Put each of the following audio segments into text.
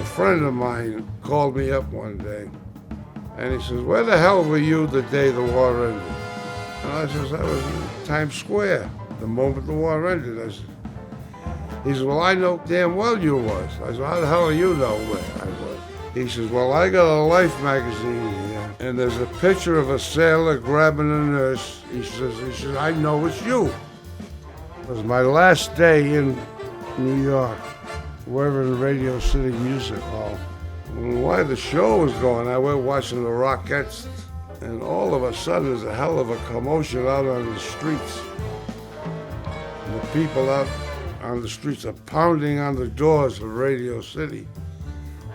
A friend of mine called me up one day, and he says, "Where the hell were you the day the war ended?" And I says, "I was in Times Square the moment the war ended." I said, he says, "Well, I know damn well you was." I said, "How the hell do you know where I was?" He says, "Well, I got a Life magazine here, and there's a picture of a sailor grabbing a nurse." He says, "I know it's you." It was my last day in New York. We're in Radio City Music Hall. And while the show was going on, we're watching the Rockettes, and all of a sudden there's a hell of a commotion out on the streets. And the people out on the streets are pounding on the doors of Radio City.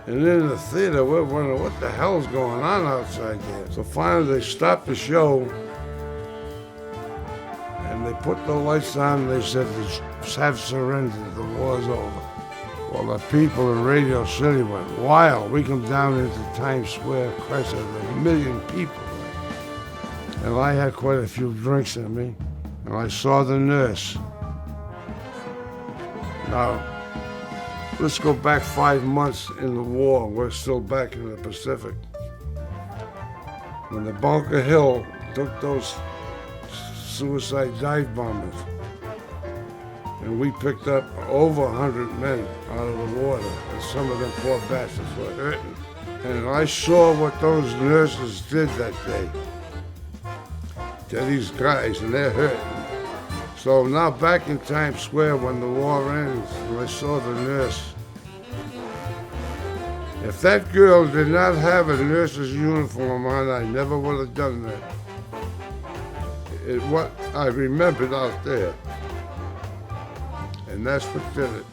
And in the theater, we're wondering what the hell's going on outside there. So finally they stopped the show, and they put the lights on, and they said, "The have surrendered, the war's over." Well, the people in Radio City went wild. We come down into Times Square, Christ, there's 1 million people. And I had quite a few drinks in me, and I saw the nurse. Now, let's go back 5 months in the war. We're still back in the Pacific. When the Bunker Hill took those suicide dive bombers, and we picked up over 100 men out of the water, and some of them poor bastards were hurting. And I saw what those nurses did that day to these guys, and they're hurting. So now back in Times Square when the war ends, and I saw the nurse. If that girl did not have a nurse's uniform on, I never would have done that. What I remembered out there. And that's what did it.